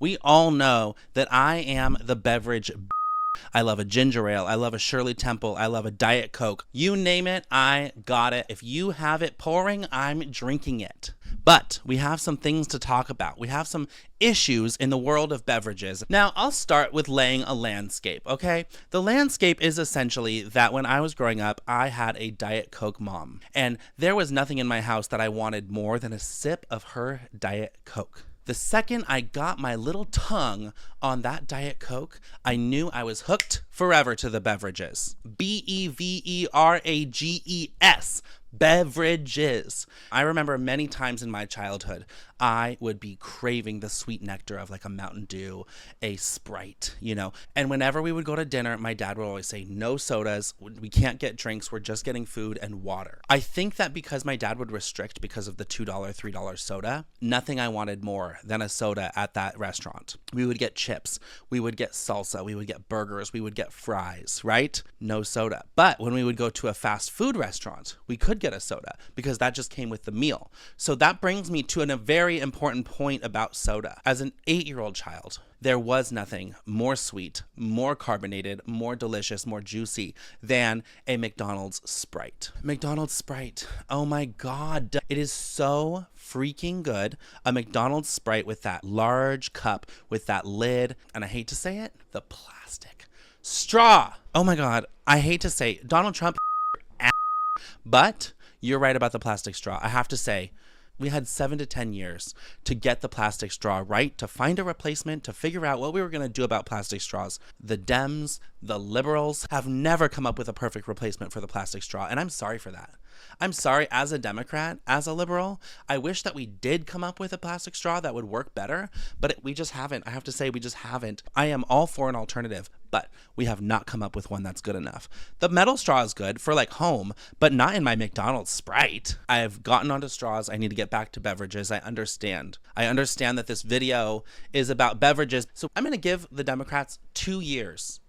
We all know that I am the beverage B. I love a ginger ale. I love a Shirley Temple. I love a Diet Coke. You name it, I got it. If you have it pouring, I'm drinking it. But we have some things to talk about. We have some issues in the world of beverages. Now, I'll start with laying a landscape, okay? The landscape is essentially that when I was growing up, I had a Diet Coke mom. And there was nothing in my house that I wanted more than a sip of her Diet Coke. The second I got my little tongue on that Diet Coke, I knew I was hooked forever to the beverages. Beverages. Beverages. I remember many times in my childhood, I would be craving the sweet nectar of like a Mountain Dew, a Sprite, And whenever we would go to dinner, my dad would always say, no sodas, we can't get drinks, we're just getting food and water. I think that because my dad would restrict because of the $2, $3 soda, nothing I wanted more than a soda at that restaurant. We would get chips, we would get salsa, we would get burgers, we would get fries, right? No soda. But when we would go to a fast food restaurant, we could get a soda because that just came with the meal. So that brings me to a very important point about soda. As an 8-year-old child, there was nothing more sweet, more carbonated, more delicious, more juicy than a McDonald's Sprite. McDonald's Sprite. Oh my God. It is so freaking good. A McDonald's Sprite with that large cup, with that lid, and I hate to say it, the plastic straw. Oh my God. I hate to say Donald Trump, but you're right about the plastic straw. I have to say, we had 7 to 10 years to get the plastic straw right, to find a replacement, to figure out what we were going to do about plastic straws. The Dems, the liberals have never come up with a perfect replacement for the plastic straw, and I'm sorry for that. I'm sorry, as a Democrat, as a liberal, I wish that we did come up with a plastic straw that would work better, but we just haven't. I have to say, we just haven't. I am all for an alternative, but we have not come up with one that's good enough. The metal straw is good for like home, but not in my McDonald's Sprite. I have gotten onto straws. I need to get back to beverages. I understand that this video is about beverages. So I'm going to give the Democrats 2 years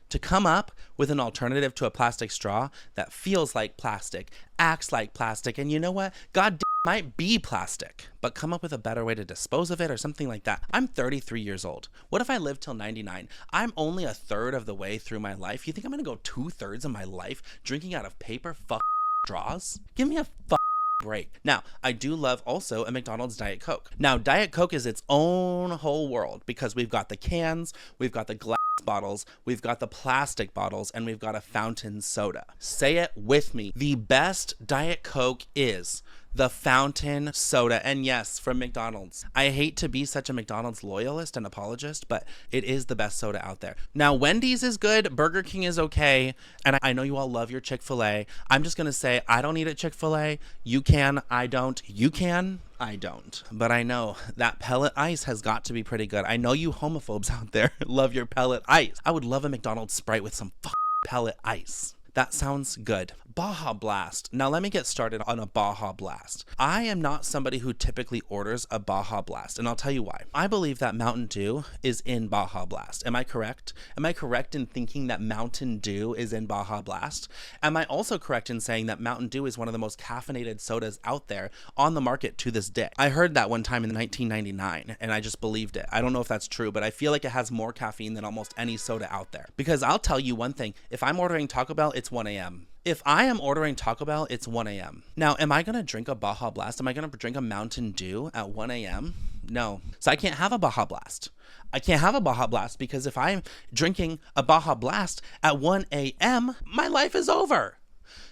to come up with an alternative to a plastic straw that feels like plastic, acts like plastic, and you know what? God might be plastic, but come up with a better way to dispose of it or something like that. I'm 33 years old. What if I live till 99? I'm only a third of the way through my life. You think I'm gonna go 2/3 of my life drinking out of paper straws? Give me a break. Now, I do love also a McDonald's Diet Coke. Now, Diet Coke is its own whole world because we've got the cans, we've got the glass bottles, we've got the plastic bottles, and we've got a fountain soda. Say it with me. The best Diet Coke is the fountain soda. And yes, from McDonald's. I hate to be such a McDonald's loyalist and apologist, but it is the best soda out there. Now, Wendy's is good. Burger King is okay. And I know you all love your Chick-fil-A. I'm just going to say, I don't eat at Chick-fil-A. You can. I don't. You can. I don't. But I know that pellet ice has got to be pretty good. I know you homophobes out there love your pellet ice. I would love a McDonald's Sprite with some pellet ice. That sounds good. Baja Blast. Now let me get started on a Baja Blast. I am not somebody who typically orders a Baja Blast, and I'll tell you why. I believe that Mountain Dew is in Baja Blast. Am I correct? Am I correct in thinking that Mountain Dew is in Baja Blast? Am I also correct in saying that Mountain Dew is one of the most caffeinated sodas out there on the market to this day? I heard that one time in 1999, and I just believed it. I don't know if that's true, but I feel like it has more caffeine than almost any soda out there. Because I'll tell you one thing, if I'm ordering Taco Bell, it's 1 a.m. If I am ordering Taco Bell, it's 1 a.m. Now, am I going to drink a Baja Blast? Am I going to drink a Mountain Dew at 1 a.m.? No. So I can't have a Baja Blast. I can't have a Baja Blast because if I'm drinking a Baja Blast at 1 a.m., my life is over.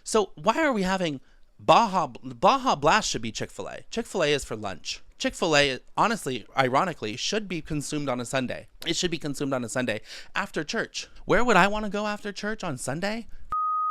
So why are we having Baja Blast? Should be Chick-fil-A. Chick-fil-A is for lunch. Chick-fil-A, honestly, ironically, should be consumed on a Sunday. It should be consumed on a Sunday after church. Where would I want to go after church on Sunday?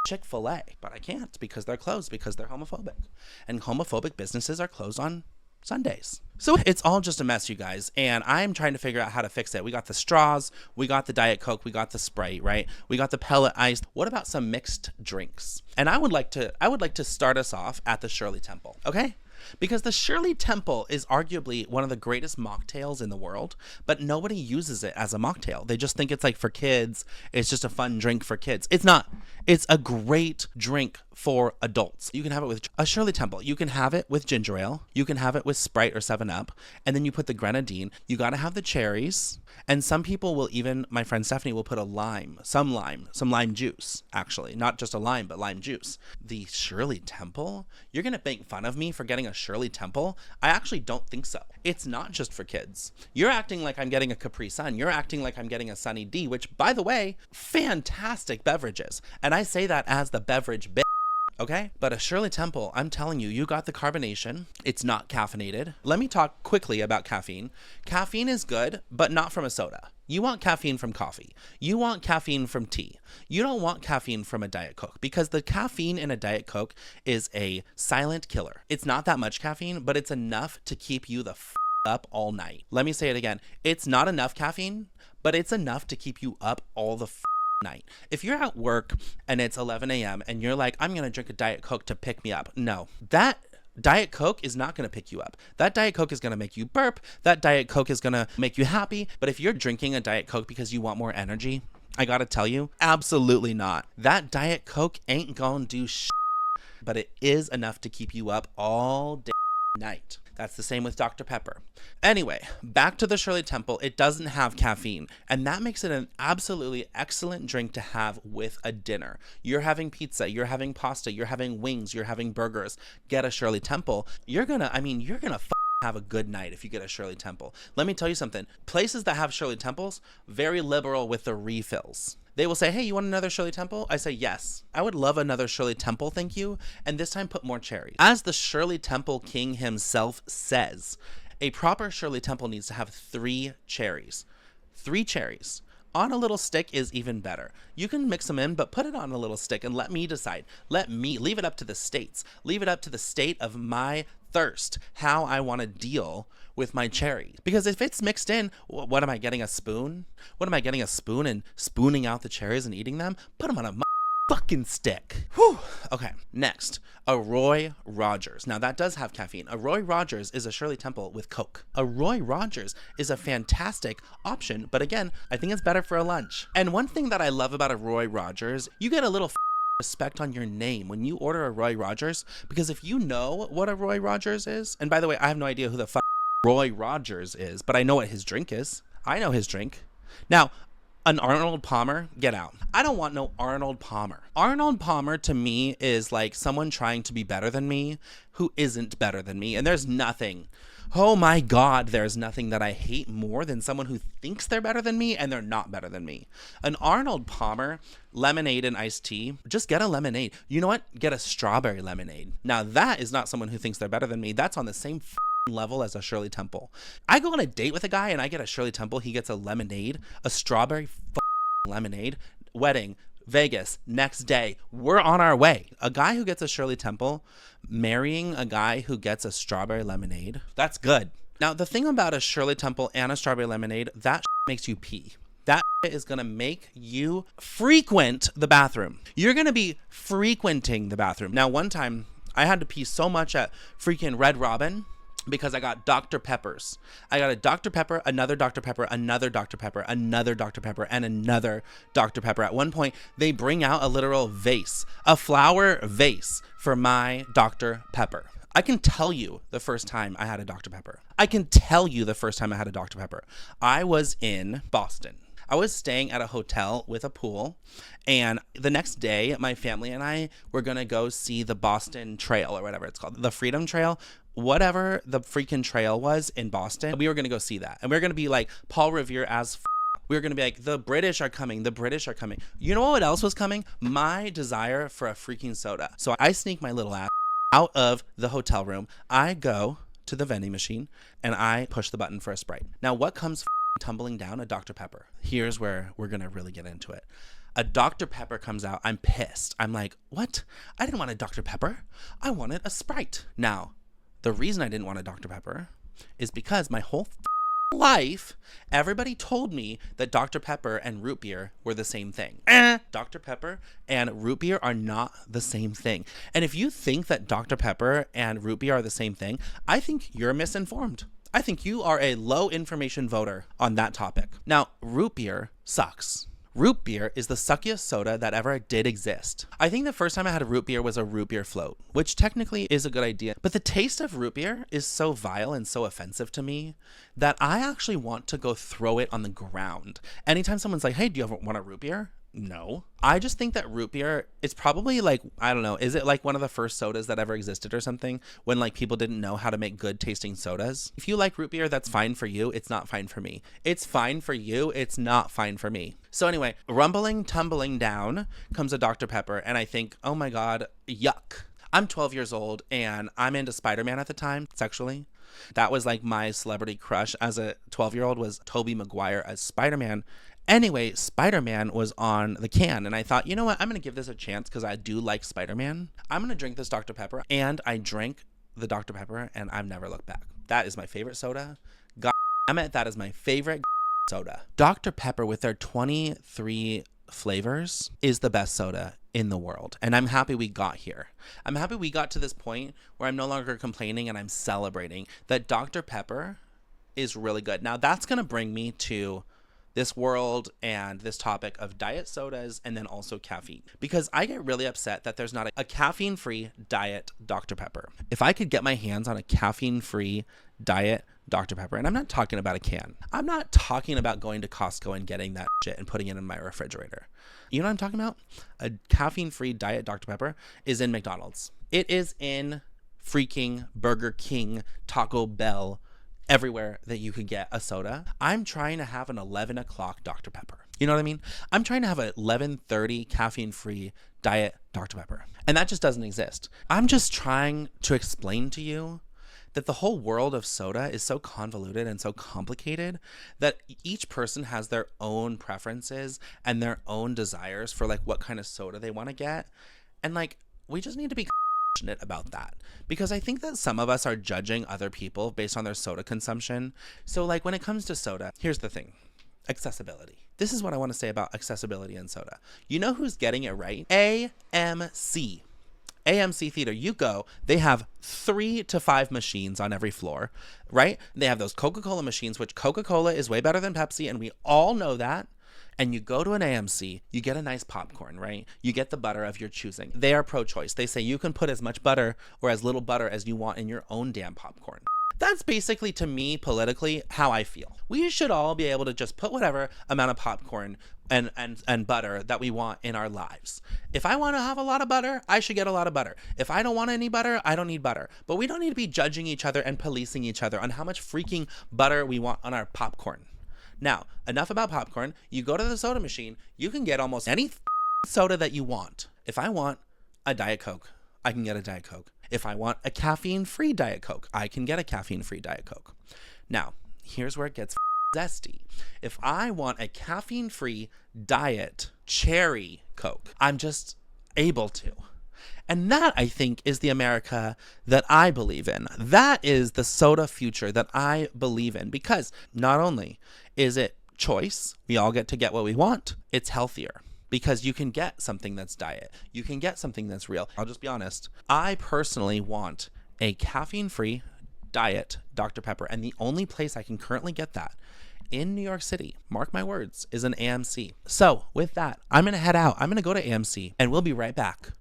Chick-fil-A, but I can't because they're closed because they're homophobic, and homophobic businesses are closed on Sundays. So it's all just a mess, you guys, and I'm trying to figure out how to fix it. We got the straws, we got the Diet Coke, we got the Sprite, right? We got the pellet ice. What about some mixed drinks? And I would like to start us off at the Shirley Temple, okay? Because the Shirley Temple is arguably one of the greatest mocktails in the world, but nobody uses it as a mocktail. They just think it's like for kids. It's just a fun drink for kids. It's not. It's a great drink for adults. You can have it with a Shirley Temple. You can have it with ginger ale. You can have it with Sprite or 7-Up. And then you put the grenadine. You got to have the cherries. And some people will even, my friend Stephanie will put some lime juice, actually. Not just a lime, but lime juice. The Shirley Temple? You're going to make fun of me for getting a Shirley Temple? I actually don't think so. It's not just for kids. You're acting like I'm getting a Capri Sun. You're acting like I'm getting a Sunny D, which, by the way, fantastic beverages. And I say that as the beverage B. Okay? But a Shirley Temple, I'm telling you, you got the carbonation. It's not caffeinated. Let me talk quickly about caffeine. Caffeine is good, but not from a soda. You want caffeine from coffee. You want caffeine from tea. You don't want caffeine from a Diet Coke, because the caffeine in a Diet Coke is a silent killer. It's not that much caffeine, but it's enough to keep you the up all night. Let me say it again. It's not enough caffeine, but it's enough to keep you up all the night. If you're at work and it's 11 a.m. and you're like, I'm going to drink a Diet Coke to pick me up. No, that Diet Coke is not going to pick you up. That Diet Coke is going to make you burp. That Diet Coke is going to make you happy. But if you're drinking a Diet Coke because you want more energy, I got to tell you, absolutely not. That Diet Coke ain't going to do shit, but it is enough to keep you up all day night. That's the same with Dr. Pepper. Anyway, back to the Shirley Temple. It doesn't have caffeine, and that makes it an absolutely excellent drink to have with a dinner. You're having pizza, you're having pasta, you're having wings, you're having burgers. Get a Shirley Temple. You're gonna have a good night if you get a Shirley Temple. Let me tell you something. Places that have Shirley Temples, very liberal with the refills. They will say, hey, you want another Shirley Temple? I say, yes. I would love another Shirley Temple, thank you. And this time put more cherries. As the Shirley Temple king himself says, a proper Shirley Temple needs to have 3 cherries. 3 cherries. On a little stick is even better. You can mix them in, but put it on a little stick and let me decide. Leave it up to the states. Leave it up to the state of my thirst, how I want to deal with my cherry. Because if it's mixed in, what am I getting, a spoon? What am I getting, a spoon and spooning out the cherries and eating them? Put them on a fucking stick. Whew. Okay, next, a Roy Rogers. Now that does have caffeine. A Roy Rogers is a Shirley Temple with Coke. A Roy Rogers is a fantastic option, but again, I think it's better for a lunch. And one thing that I love about a Roy Rogers, you get a little respect on your name when you order a Roy Rogers, because if you know what a Roy Rogers is, and by the way, I have no idea who the Roy Rogers is, but I know what his drink is. I know his drink. Now, an Arnold Palmer, get out. I don't want no Arnold Palmer. Arnold Palmer to me is like someone trying to be better than me who isn't better than me. And there's nothing, oh my God, there's nothing that I hate more than someone who thinks they're better than me and they're not better than me. An Arnold Palmer, lemonade and iced tea, just get a lemonade. You know what? Get a strawberry lemonade. Now that is not someone who thinks they're better than me. That's on the same level as a Shirley Temple. I go on a date with a guy and I get a Shirley Temple, he gets a lemonade, a strawberry lemonade, wedding, Vegas, next day, we're on our way. A guy who gets a Shirley Temple marrying a guy who gets a strawberry lemonade, that's good. Now the thing about a Shirley Temple and a strawberry lemonade, that makes you pee. That is going to make you frequent the bathroom. You're going to be frequenting the bathroom. Now one time I had to pee so much at freaking Red Robin because I got Dr. Peppers. I got a Dr. Pepper, another Dr. Pepper, another Dr. Pepper, another Dr. Pepper, and another Dr. Pepper. At one point, they bring out a literal vase, a flower vase for my Dr. Pepper. I can tell you the first time I had a Dr. Pepper. I can tell you the first time I had a Dr. Pepper. I was in Boston. I was staying at a hotel with a pool, and the next day, my family and I were going to go see the Boston Trail or whatever it's called, the Freedom Trail, whatever the freaking trail was in Boston. We were going to go see that, and we were going to be like Paul Revere as we were going to be like, the British are coming, the British are coming. You know what else was coming? My desire for a freaking soda. So I sneak my little ass out of the hotel room. I go to the vending machine, and I push the button for a Sprite. Now, what comes tumbling down? A Dr. Pepper. Here's where we're gonna really get into it. A Dr. Pepper comes out. I'm pissed. I'm like, what? I didn't want a Dr. Pepper. I wanted a Sprite. Now, the reason I didn't want a Dr. Pepper is because my whole life, everybody told me that Dr. Pepper and root beer were the same thing. Dr. Pepper and root beer are not the same thing. And if you think that Dr. Pepper and root beer are the same thing, I think you're misinformed. I think you are a low information voter on that topic. Now, root beer sucks. Root beer is the suckiest soda that ever did exist. I think the first time I had a root beer was a root beer float, which technically is a good idea. But the taste of root beer is so vile and so offensive to me that I actually want to go throw it on the ground. Anytime someone's like, hey, do you want a root beer? No. I just think that root beer is probably like, I don't know, is it like one of the first sodas that ever existed or something when like people didn't know how to make good tasting sodas? If you like root beer, that's fine for you. It's not fine for me. It's fine for you. It's not fine for me. So anyway, rumbling, tumbling down comes a Dr. Pepper. And I think, oh my God, yuck. I'm 12 years old and I'm into Spider-Man at the time, sexually. That was like my celebrity crush as a 12-year-old was Tobey Maguire as Spider-Man. Anyway, Spider-Man was on the can, and I thought, you know what? I'm going to give this a chance because I do like Spider-Man. I'm going to drink this Dr. Pepper, and I drank the Dr. Pepper, and I've never looked back. That is my favorite soda. God damn it, that is my favorite soda. Dr. Pepper with their 23 flavors is the best soda in the world, and I'm happy we got here. I'm happy we got to this point where I'm no longer complaining and I'm celebrating that Dr. Pepper is really good. Now, that's going to bring me to this world and this topic of diet sodas and then also caffeine. Because I get really upset that there's not a caffeine-free diet Dr. Pepper. If I could get my hands on a caffeine-free diet Dr. Pepper, and I'm not talking about a can. I'm not talking about going to Costco and getting that shit and putting it in my refrigerator. You know what I'm talking about? A caffeine-free diet Dr. Pepper is in McDonald's. It is in freaking Burger King, Taco Bell, everywhere that you could get a soda. I'm trying to have an 11 o'clock Dr. Pepper. You know what I mean? I'm trying to have an 11:30 caffeine-free diet Dr. Pepper. And that just doesn't exist. I'm just trying to explain to you that the whole world of soda is so convoluted and so complicated that each person has their own preferences and their own desires for like what kind of soda they want to get. And like, we just need to be about that, because I think that some of us are judging other people based on their soda consumption. So like when it comes to soda, here's the thing: accessibility. This is what I want to say about accessibility in soda. You know who's getting it right? AMC Theater. You go, they have 3 to 5 machines on every floor, right? They have those Coca-Cola machines, which Coca-Cola is way better than Pepsi, and we all know that. And you go to an AMC, you get a nice popcorn, right? You get the butter of your choosing. They are pro-choice. They say you can put as much butter or as little butter as you want in your own damn popcorn. That's basically, to me, politically, how I feel. We should all be able to just put whatever amount of popcorn and butter that we want in our lives. If I want to have a lot of butter, I should get a lot of butter. If I don't want any butter, I don't need butter. But we don't need to be judging each other and policing each other on how much freaking butter we want on our popcorn. Now, enough about popcorn. You go to the soda machine, you can get almost any soda that you want. If I want a Diet Coke, I can get a Diet Coke. If I want a caffeine-free Diet Coke, I can get a caffeine-free Diet Coke. Now, here's where it gets zesty. If I want a caffeine-free diet cherry Coke, I'm just able to. And that, I think, is the America that I believe in. That is the soda future that I believe in, because not only is it choice, we all get to get what we want, it's healthier. Because you can get something that's diet. You can get something that's real. I'll just be honest. I personally want a caffeine-free diet Dr. Pepper. And the only place I can currently get that in New York City, mark my words, is an AMC. So with that, I'm going to head out. I'm going to go to AMC and we'll be right back.